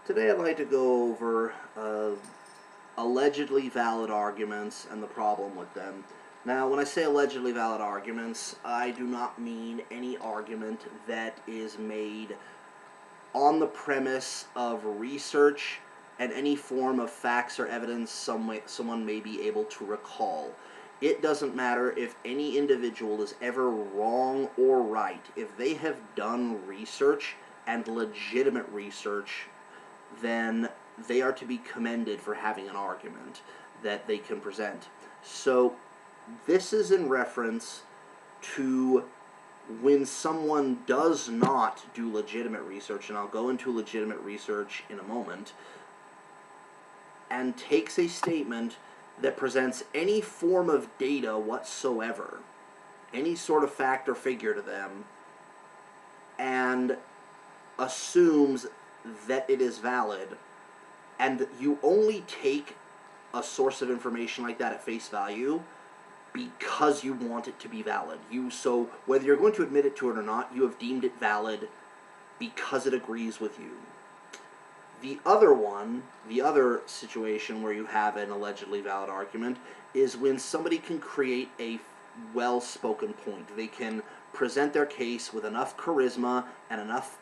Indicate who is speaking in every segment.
Speaker 1: Today I'd like to go over allegedly valid arguments and the problem with them. Now, when I say allegedly valid arguments, I do not mean any argument that is made on the premise of research and any form of facts or evidence someone may be able to recall. It doesn't matter if any individual is ever wrong or right. If they have done research and legitimate research, then they are to be commended for having an argument that they can present. So this is in reference to when someone does not do legitimate research, and I'll go into legitimate research in a moment, and takes a statement that presents any form of data whatsoever, any sort of fact or figure to them, and assumes that it is valid, and you only take a source of information like that at face value because you want it to be valid. So whether you're going to admit it to it or not, you have deemed it valid because it agrees with you. The other situation where you have an allegedly valid argument is when somebody can create a well-spoken point. They can present their case with enough charisma and enough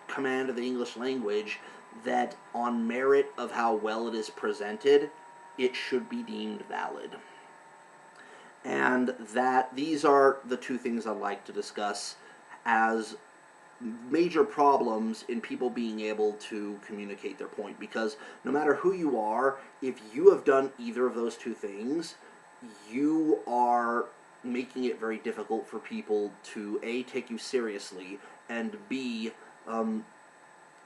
Speaker 1: command of the English language that on merit of how well it is presented, it should be deemed valid. And these are the two things I'd like to discuss as major problems in people being able to communicate their point. Because no matter who you are, if you have done either of those two things, you are making it very difficult for people to A, take you seriously, and B,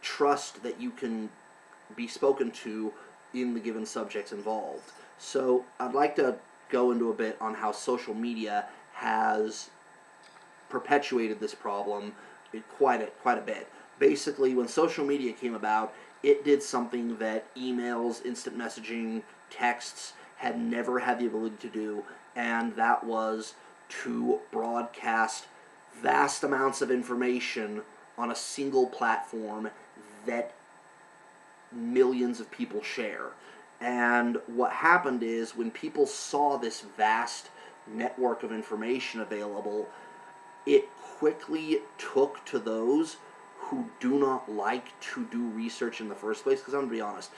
Speaker 1: trust that you can be spoken to in the given subjects involved. So I'd like to go into a bit on how social media has perpetuated this problem quite a bit. Basically, when social media came about, it did something that emails, instant messaging, texts had never had the ability to do, and that was to broadcast vast amounts of information on a single platform that millions of people share. And what happened is, when people saw this vast network of information available, it quickly took to those who do not like to do research in the first place. Because I'm going to be honest,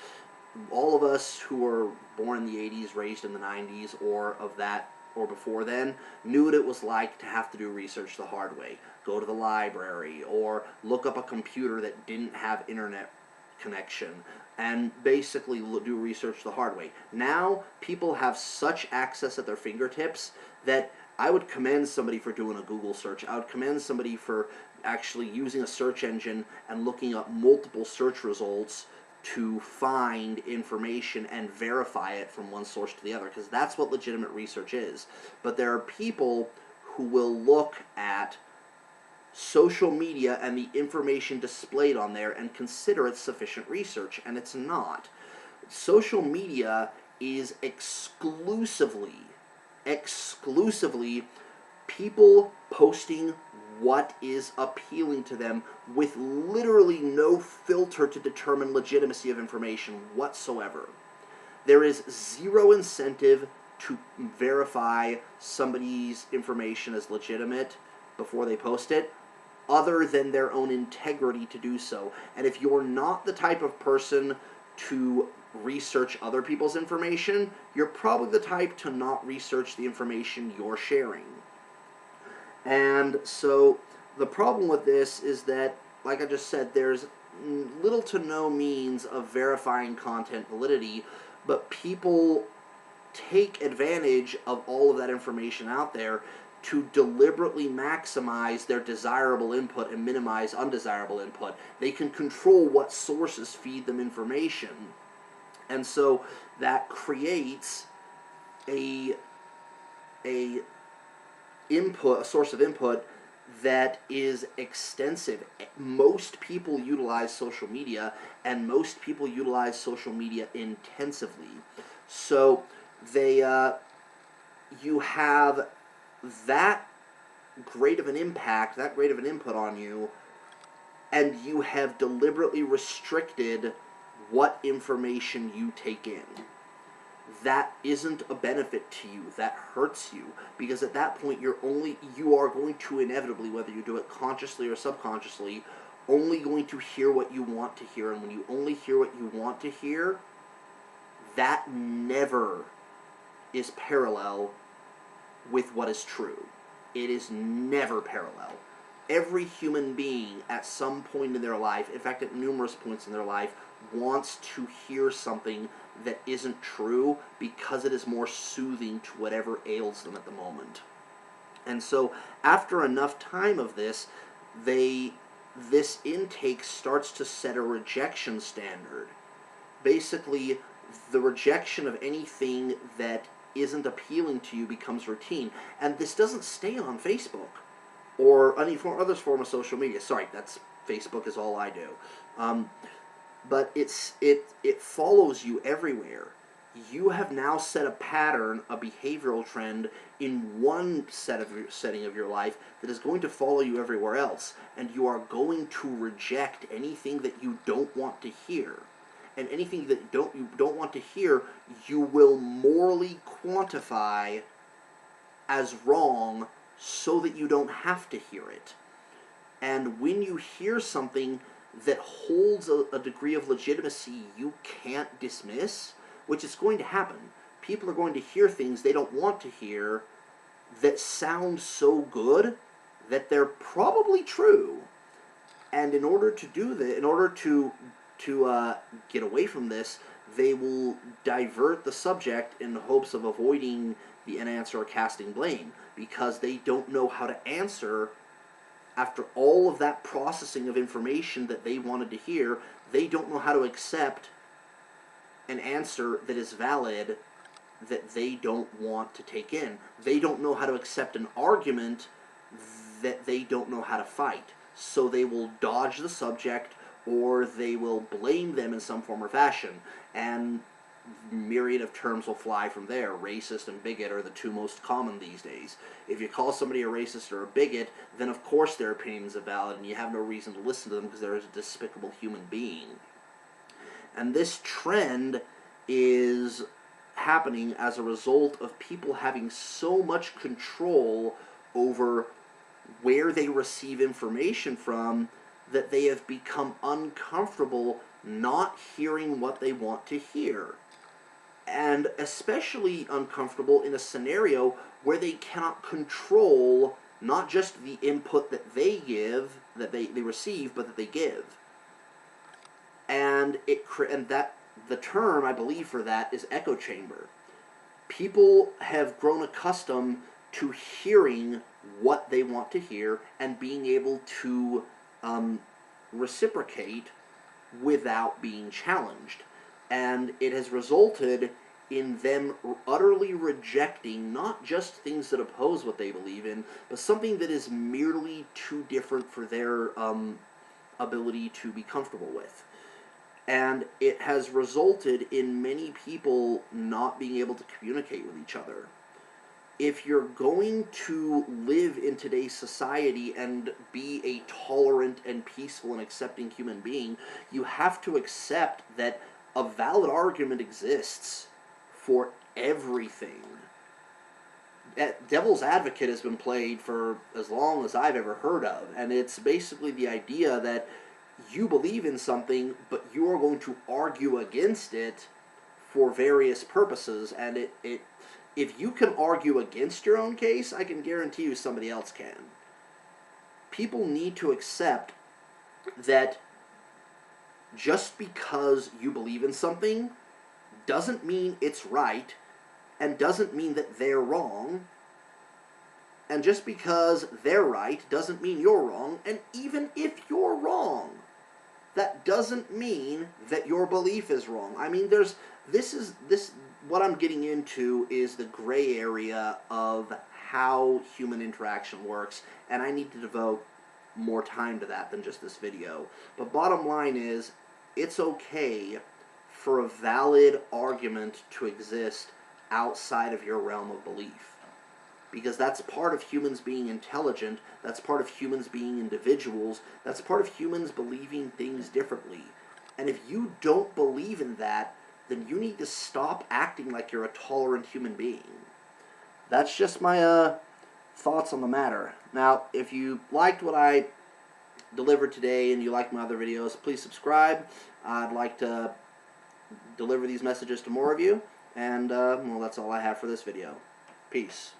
Speaker 1: all of us who were born in the 80s, raised in the 90s, or of that, or before then, knew what it was like to have to do research the hard way. Go to the library, or look up a computer that didn't have internet connection, and basically do research the hard way. Now, people have such access at their fingertips that I would commend somebody for doing a Google search. I would commend somebody for actually using a search engine and looking up multiple search results to find information and verify it from one source to the other, because that's what legitimate research is. But there are people who will look at social media and the information displayed on there and consider it sufficient research, and it's not. Social media is exclusively people posting what is appealing to them with literally no filter to determine legitimacy of information whatsoever. There is zero incentive to verify somebody's information as legitimate before they post it, other than their own integrity to do so. And if you're not the type of person to research other people's information, you're probably the type to not research the information you're sharing. And so the problem with this is that, like I just said, there's little to no means of verifying content validity, but people take advantage of all of that information out there to deliberately maximize their desirable input and minimize undesirable input. They can control what sources feed them information. And so that creates a source of input that is extensive. Most people utilize social media, and most people utilize social media intensively. So you have that great of an impact, that great of an input on you, and you have deliberately restricted what information you take in. That isn't a benefit to you. That hurts you, because at that point you are going to inevitably, whether you do it consciously or subconsciously, only going to hear what you want to hear. And when you only hear what you want to hear, that never is parallel with what is true. It is never parallel. Every human being at some point in their life, in fact at numerous points in their life, wants to hear something that isn't true because it is more soothing to whatever ails them at the moment. And so after enough time of this, this intake starts to set a rejection standard. Basically, the rejection of anything that isn't appealing to you becomes routine. And this doesn't stay on Facebook or any other form of social media. Sorry, that's Facebook is all I do. But it follows you everywhere. You have now set a pattern, a behavioral trend in one setting of your life that is going to follow you everywhere else, and you are going to reject anything that you don't want to hear. And anything that you don't want to hear, you will morally quantify as wrong so that you don't have to hear it. And when you hear something that holds a degree of legitimacy you can't dismiss, which is going to happen, people are going to hear things they don't want to hear that sound so good that they're probably true. And in order to do that, in order to get away from this, they will divert the subject in the hopes of avoiding the answer or casting blame, because they don't know how to answer. After all of that processing of information that they wanted to hear, they don't know how to accept an answer that is valid that they don't want to take in. They don't know how to accept an argument that they don't know how to fight. So they will dodge the subject, or they will blame them in some form or fashion. And myriad of terms will fly from there. Racist and bigot are the two most common these days. If you call somebody a racist or a bigot, then of course their opinions are valid, and you have no reason to listen to them because they're a despicable human being. And this trend is happening as a result of people having so much control over where they receive information from that they have become uncomfortable not hearing what they want to hear. And especially uncomfortable in a scenario where they cannot control not just the input that they give, that they receive, but that they give. And that the term, I believe, for that is echo chamber. People have grown accustomed to hearing what they want to hear and being able to reciprocate without being challenged. And it has resulted in them utterly rejecting not just things that oppose what they believe in, but something that is merely too different for their ability to be comfortable with. And it has resulted in many people not being able to communicate with each other. If you're going to live in today's society and be a tolerant and peaceful and accepting human being, you have to accept that a valid argument exists for everything. Devil's advocate has been played for as long as I've ever heard of, and it's basically the idea that you believe in something, but you are going to argue against it for various purposes, and if you can argue against your own case, I can guarantee you somebody else can. People need to accept that just because you believe in something doesn't mean it's right, and doesn't mean that they're wrong, and just because they're right doesn't mean you're wrong, and even if you're wrong, that doesn't mean that your belief is wrong. I mean, what I'm getting into is the gray area of how human interaction works, and I need to devote more time to that than just this video. But bottom line is, it's okay for a valid argument to exist outside of your realm of belief. Because that's part of humans being intelligent, that's part of humans being individuals, that's part of humans believing things differently. And if you don't believe in that, then you need to stop acting like you're a tolerant human being. That's just my thoughts on the matter. Now, if you liked what I delivered today and you like my other videos, please subscribe. I'd like to deliver these messages to more of you. And, well, that's all I have for this video. Peace.